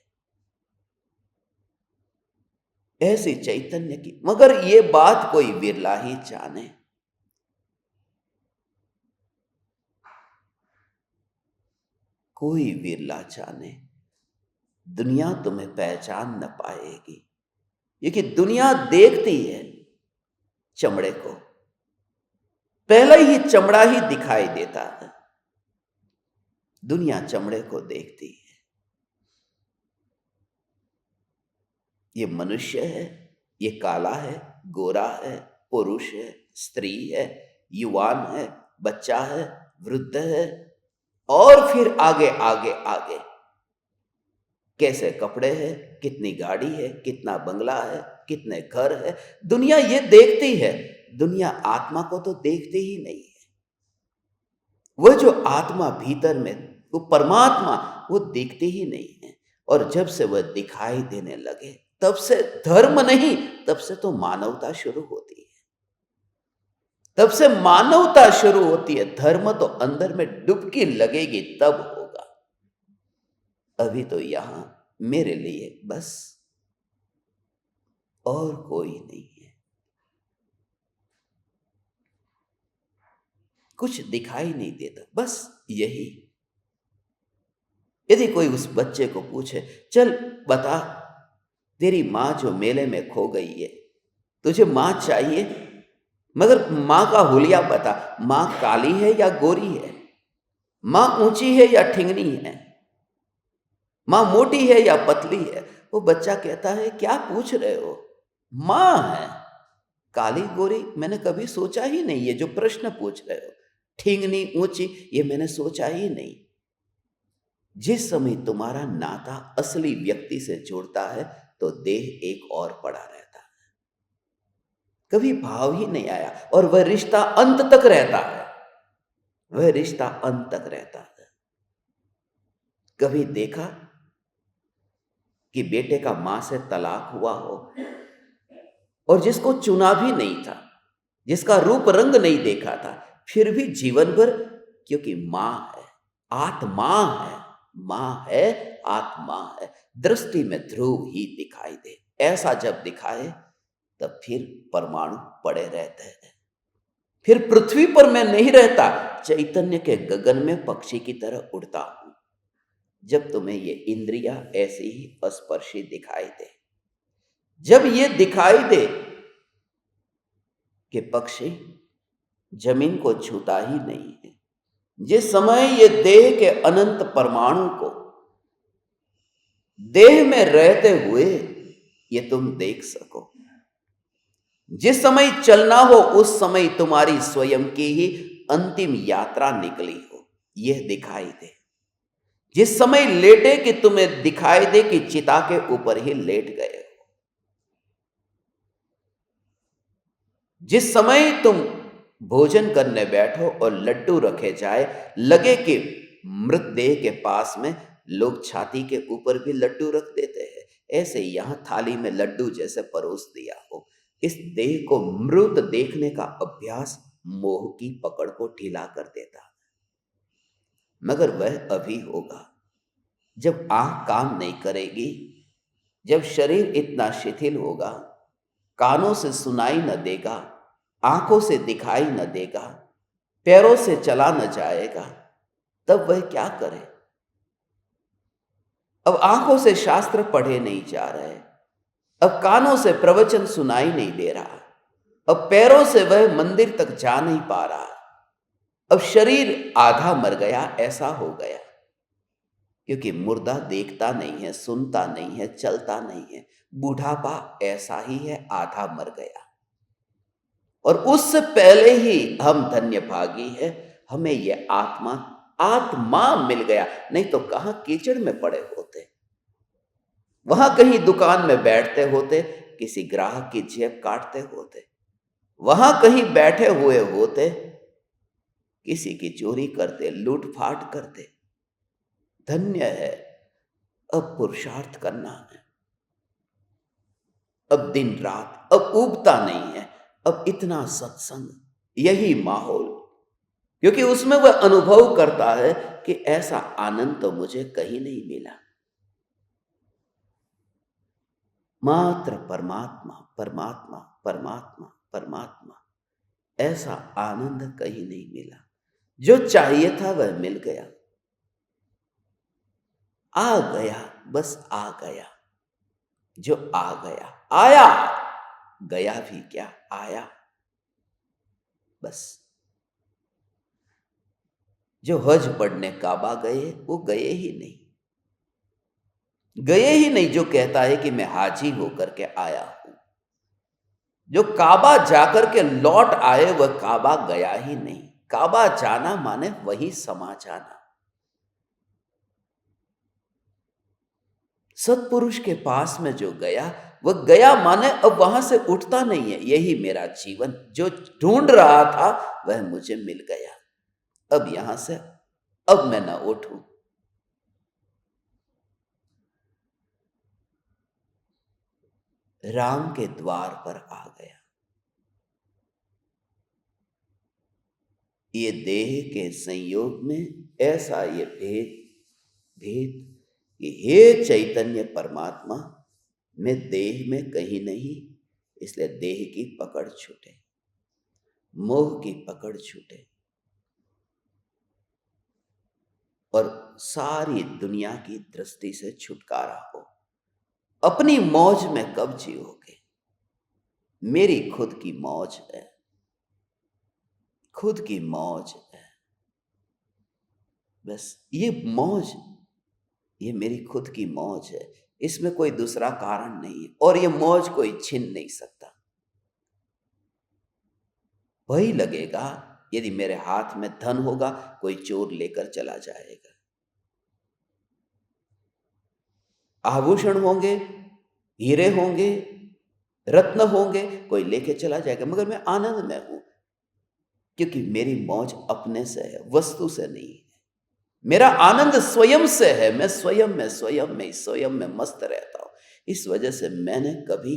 ऐसी चैतन्य की, मगर ये बात कोई विरला ही जाने। कोई विरला जाने, दुनिया तुम्हें पहचान न पाएगी, क्योंकि दुनिया देखती है चमड़े को, पहले ही चमड़ा ही दिखाई देता है। दुनिया चमड़े को देखती है। ये मनुष्य है, ये काला है, गोरा है, पुरुष है, स्त्री है, युवान है, बच्चा है, वृद्ध है, और फिर आगे आगे आगे कैसे कपड़े हैं, कितनी गाड़ी है, कितना बंगला है, कितने घर है, दुनिया ये देखती है। दुनिया आत्मा को तो देखती ही नहीं है। वह जो आत्मा भीतर में, वो परमात्मा, वो दिखती ही नहीं है। और जब से वह दिखाई देने लगे, तब से धर्म नहीं, तब से तो मानवता शुरू होती है। तब से मानवता शुरू होती है। धर्म तो अंदर में डुबकी लगेगी तब होगा। अभी तो यहां मेरे लिए बस, और कोई नहीं है। कुछ दिखाई नहीं देता, बस यही। यदि कोई उस बच्चे को पूछे, चल बता, तेरी मां जो मेले में खो गई है, तुझे मां चाहिए, मगर मां का हुलिया बता, मां काली है या गोरी है, मां ऊंची है या ठिंगनी है, मां मोटी है या पतली है। वो बच्चा कहता है, क्या पूछ रहे हो, मां है। काली गोरी मैंने कभी सोचा ही नहीं, ये जो प्रश्न पूछ रहे हो, ठिंगनी ऊंची, ये मैंने सोचा ही नहीं। जिस समय तुम्हारा नाता असली व्यक्ति से जुड़ता है, तो देह एक और पड़ा रहता है, कभी भाव ही नहीं आया। और वह रिश्ता अंत तक रहता है, वह रिश्ता अंत तक रहता है। कभी देखा कि बेटे का मां से तलाक हुआ हो, और जिसको चुना भी नहीं था, जिसका रूप रंग नहीं देखा था, फिर भी जीवन भर, क्योंकि मां है, आत्मा है, मां है, आत्मा है, दृष्टि में ध्रुव ही दिखाई दे। ऐसा जब दिखाए, तब फिर परमाणु पड़े रहते हैं। फिर पृथ्वी पर मैं नहीं रहता, चैतन्य के गगन में पक्षी की तरह उड़ता हूं। जब तुम्हें ये इंद्रियां ऐसी ही स्पर्शी दिखाई दे, जब ये दिखाई दे कि पक्षी जमीन को छूता ही नहीं है, जिस समय ये देह के अनंत परमाणु को देह में रहते हुए ये तुम देख सको, जिस समय चलना हो उस समय तुम्हारी स्वयं की ही अंतिम यात्रा निकली हो, यह दिखाई दे। जिस समय लेटे कि तुम्हें दिखाई दे कि चिता के ऊपर ही लेट गए हो। जिस समय तुम भोजन करने बैठो और लड्डू रखे जाए, लगे कि मृतदेह के पास में लोग छाती के ऊपर भी लड्डू रख देते हैं, ऐसे यहां थाली में लड्डू जैसे परोस दिया हो। इस देह को मृत देखने का अभ्यास मोह की पकड़ को ढीला कर देता, मगर वह अभी होगा जब आंख काम नहीं करेगी, जब शरीर इतना शिथिल होगा, कानों से सुनाई न देगा, आंखों से दिखाई न देगा, पैरों से चला न जाएगा, तब वह क्या करे। अब आंखों से शास्त्र पढ़े नहीं जा रहे, अब कानों से प्रवचन सुनाई नहीं दे रहा, अब पैरों से वह मंदिर तक जा नहीं पा रहा, अब शरीर आधा मर गया, ऐसा हो गया। क्योंकि मुर्दा देखता नहीं है, सुनता नहीं है, चलता नहीं है। बूढ़ापा ऐसा ही है, आधा मर गया। और उससे पहले ही हम धन्य भागी है, हमें ये आत्मा मिल गया। नहीं तो कहां कीचड़ में पड़े होते, वहां कहीं दुकान में बैठते होते, किसी ग्राहक की जेब काटते होते, वहां कहीं बैठे हुए होते, किसी की चोरी करते, लूटफाट करते। धन्य है, अब पुरुषार्थ करना है, अब दिन रात, अब उगता नहीं है, अब इतना सत्संग, यही माहौल। क्योंकि उसमें वह अनुभव करता है कि ऐसा आनंद तो मुझे कहीं नहीं मिला। मात्र परमात्मा परमात्मा परमात्मा परमात्मा, ऐसा आनंद कहीं नहीं मिला। जो चाहिए था वह मिल गया, आ गया, बस आ गया। जो आ गया, आया, गया भी क्या, आया बस। जो हज पढ़ने काबा गए, वो गए ही नहीं, गए ही नहीं। जो कहता है कि मैं हाजी होकर के आया हूं, जो काबा जाकर के लौट आए, वह काबा गया ही नहीं। काबा जाना माने वही समा जाना। सत्पुरुष के पास में जो गया, वह गया माने अब वहां से उठता नहीं है। यही मेरा जीवन, जो ढूंढ रहा था वह मुझे मिल गया। अब यहां से अब मैं ना उठूं। राम के द्वार पर आ गया। ये देह के संयोग में ऐसा ये भेद भेद कि हे चैतन्य परमात्मा, मैं देह में कहीं नहीं, इसलिए देह की पकड़ छूटे, मोह की पकड़ छूटे और सारी दुनिया की दृष्टि से छुटकारा हो। अपनी मौज में कब जियोगे? मेरी खुद की मौज है, खुद की मौज है। बस ये मौज, ये मेरी खुद की मौज है, इसमें कोई दूसरा कारण नहीं है और ये मौज कोई छीन नहीं सकता। वही लगेगा यदि मेरे हाथ में धन होगा, कोई चोर लेकर चला जाएगा। आभूषण होंगे, हीरे होंगे, रत्न होंगे, कोई लेके चला जाएगा, मगर मैं आनंद में हूं, क्योंकि मेरी मौज अपने से है, वस्तु से नहीं है। मेरा आनंद स्वयं से है, मैं स्वयं में मस्त रहता हूं। इस वजह से मैंने कभी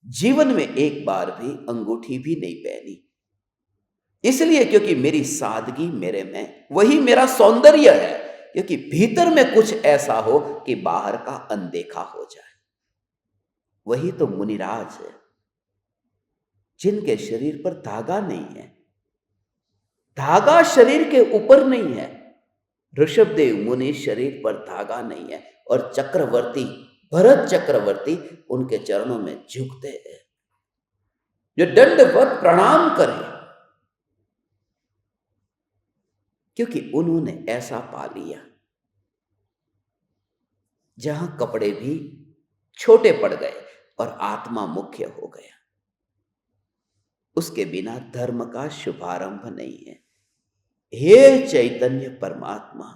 जीवन में एक बार भी अंगूठी भी नहीं पहनी, इसलिए क्योंकि मेरी सादगी मेरे में, वही मेरा सौंदर्य है। क्योंकि भीतर में कुछ ऐसा हो कि बाहर का अनदेखा हो जाए। वही तो मुनिराज है जिनके शरीर पर धागा नहीं है। धागा शरीर के ऊपर नहीं है। ऋषभदेव मुनि शरीर पर धागा नहीं है और चक्रवर्ती भरत चक्रवर्ती उनके चरणों में झुकते हैं, जो दंडवत प्रणाम करें, क्योंकि उन्होंने ऐसा पा लिया जहां कपड़े भी छोटे पड़ गए और आत्मा मुख्य हो गया। उसके बिना धर्म का शुभारंभ नहीं है। हे चैतन्य परमात्मा,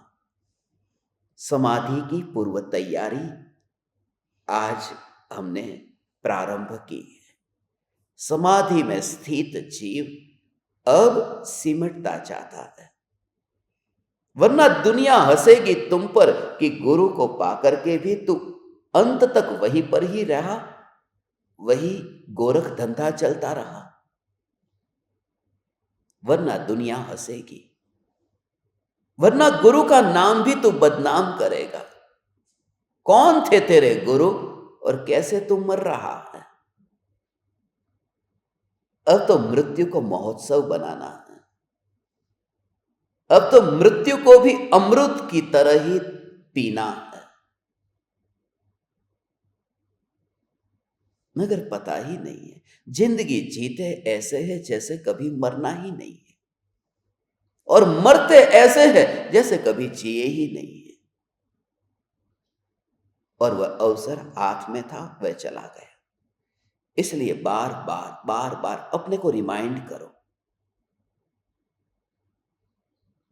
समाधि की पूर्व तैयारी आज हमने प्रारंभ की है। समाधि में स्थित जीव अब सिमटता जाता है, वरना दुनिया हंसेगी तुम पर कि गुरु को पाकर के भी तू अंत तक वहीं पर ही रहा, वही गोरख धंधा चलता रहा। वरना दुनिया हंसेगी, वरना गुरु का नाम भी तू बदनाम करेगा। कौन थे तेरे गुरु और कैसे तू मर रहा है? अब तो मृत्यु को महोत्सव बनाना है। अब तो मृत्यु को भी अमृत की तरह ही पीना है, मगर पता ही नहीं है। जिंदगी जीते ऐसे है जैसे कभी मरना ही नहीं है, और मरते ऐसे है जैसे कभी जिए ही नहीं है। और वह अवसर हाथ में था, वह चला गया। इसलिए बार बार अपने को रिमाइंड करो,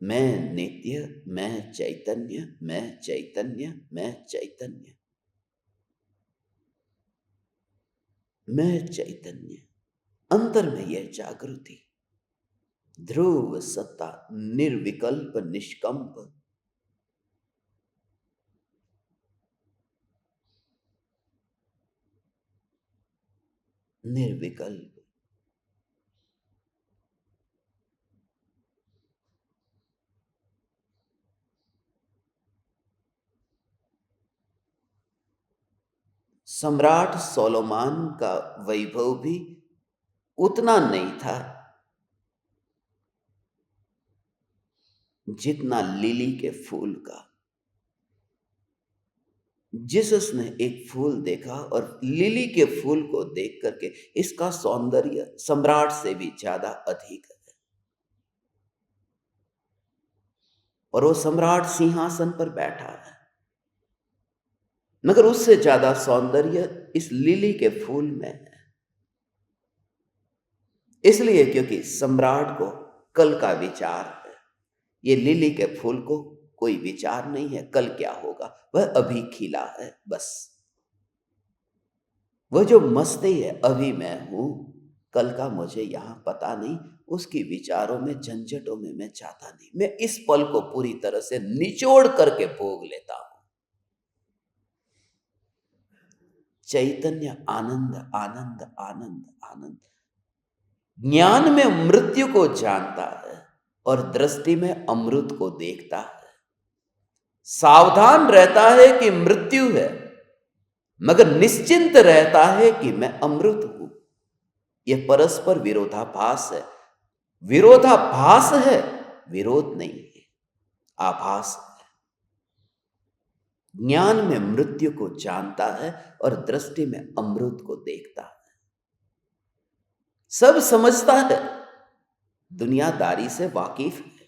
मैं नित्य, मैं चैतन्य, मैं चैतन्य, मैं चैतन्य, मैं चैतन्य। अंतर में यह जागृति, ध्रुव सत्ता, निर्विकल्प निष्कंप, निर्विकल्प। सम्राट सोलोमान का वैभव भी उतना नहीं था जितना लिली के फूल का। जिसस ने एक फूल देखा और लिली के फूल को देख करके इसका सौंदर्य सम्राट से भी ज्यादा अधिक है, और वो सम्राट सिंहासन पर बैठा है, मगर उससे ज्यादा सौंदर्य इस लिली के फूल में है। इसलिए क्योंकि सम्राट को कल का विचार है, ये लिली के फूल को कोई विचार नहीं है कल क्या होगा, वह अभी खिला है बस। वो जो मस्ती है, अभी मैं हूं, कल का मुझे यहां पता नहीं, उसकी विचारों में, झंझटों में मैं चाहता नहीं। मैं इस पल को पूरी तरह से निचोड़ करके भोग लेता हूं। चैतन्य आनंद आनंद आनंद आनंद। ज्ञान में मृत्यु को जानता है और दृष्टि में अमृत को देखता है। सावधान रहता है कि मृत्यु है, मगर निश्चिंत रहता है कि मैं अमृत हूं। यह परस्पर विरोधाभास है। विरोधाभास है, विरोध नहीं है, आभास है। ज्ञान में मृत्यु को जानता है और दृष्टि में अमृत को देखता है। सब समझता है, दुनियादारी से वाकिफ है,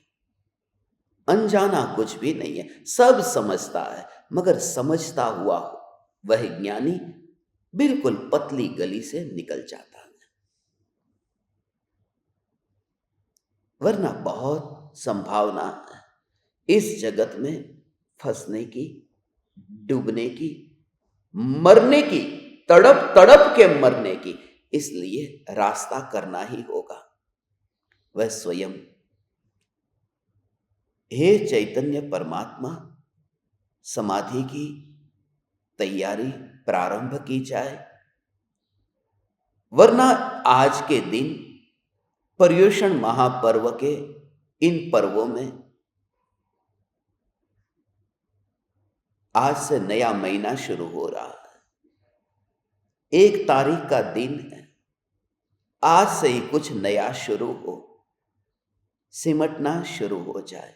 अनजाना कुछ भी नहीं है, सब समझता है, मगर समझता हुआ वह ज्ञानी बिल्कुल पतली गली से निकल जाता है। वरना बहुत संभावना है इस जगत में फंसने की, डूबने की, मरने की, तड़प तड़प के मरने की। इसलिए रास्ता करना ही होगा, वह स्वयं। हे चैतन्य परमात्मा, समाधि की तैयारी प्रारंभ की जाए, वरना आज के दिन पर्युषण महापर्व के इन पर्वों में आज से नया महीना शुरू हो रहा है। 1 तारीख का दिन है। आज से ही कुछ नया शुरू हो, सिमटना शुरू हो जाए।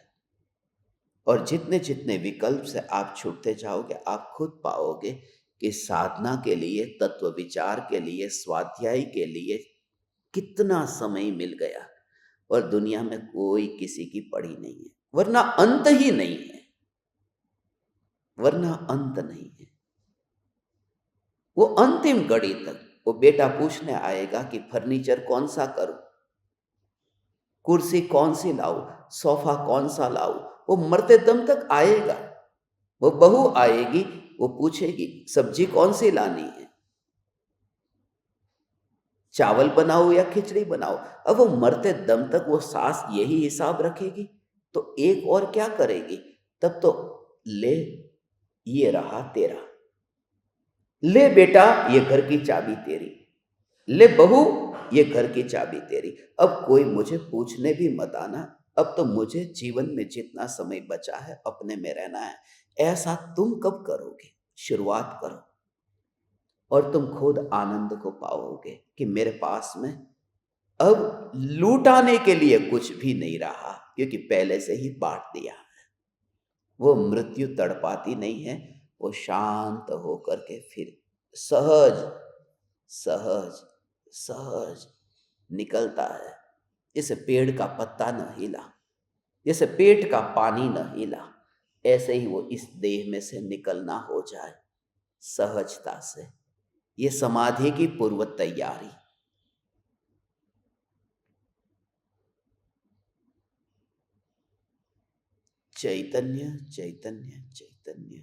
और जितने जितने विकल्प से आप छूटते जाओगे, आप खुद पाओगे कि साधना के लिए, तत्व विचार के लिए, स्वाध्याय के लिए कितना समय मिल गया और दुनिया में कोई किसी की पड़ी नहीं है। वरना अंत ही नहीं है, वरना अंत नहीं है। वो अंतिम घड़ी तक वो बेटा पूछने आएगा कि फर्नीचर कौन सा करूं, कुर्सी कौन सी लाऊं, सोफा कौन सा लाऊं। वो मरते दम तक आएगा। वो बहू आएगी, वो पूछेगी सब्जी कौन सी लानी है, चावल बनाओ या खिचड़ी बनाओ। अब वो मरते दम तक वो सास यही हिसाब रखेगी, तो एक और क्या करेगी? तब तो ले, ये रहा तेरा, ले बेटा ये घर की चाबी तेरी, ले बहू ये घर की चाबी तेरी। अब कोई मुझे पूछने भी मत आना, अब तो मुझे जीवन में जितना समय बचा है अपने में रहना है। ऐसा तुम कब करोगे? शुरुआत करो और तुम खुद आनंद को पाओगे कि मेरे पास में अब लूटाने के लिए कुछ भी नहीं रहा, क्योंकि पहले से ही बांट दिया है। वो मृत्यु तड़पाती नहीं है, वो शांत होकर के फिर सहज सहज सहज निकलता है। जैसे पेड़ का पत्ता न हिला, जैसे पेट का पानी न हिला, ऐसे ही वो इस देह में से निकलना हो जाए सहजता से। ये समाधि की पूर्व तैयारी। चैतन्य चैतन्य चैतन्य।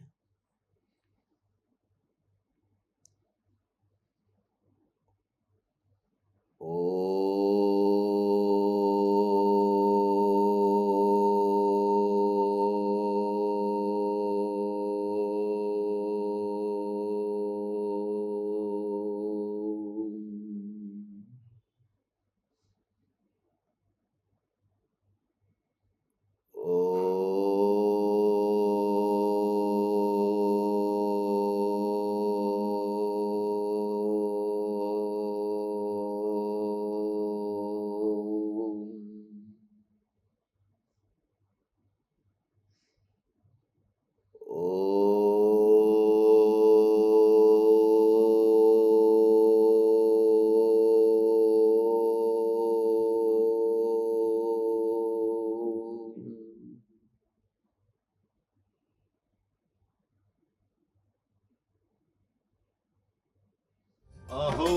अहो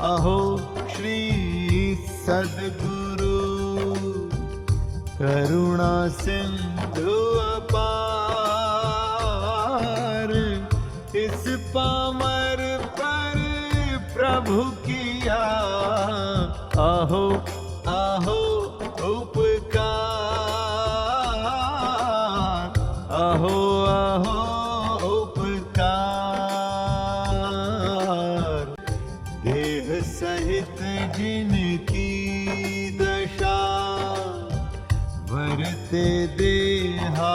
अहो श्री सद्गुरु करुणा सिंधु अपार, इस पामर पर प्रभु किया आहो आहो उपकार आहो आहो उपकार देह सहित जिनकी दशा वरते देहा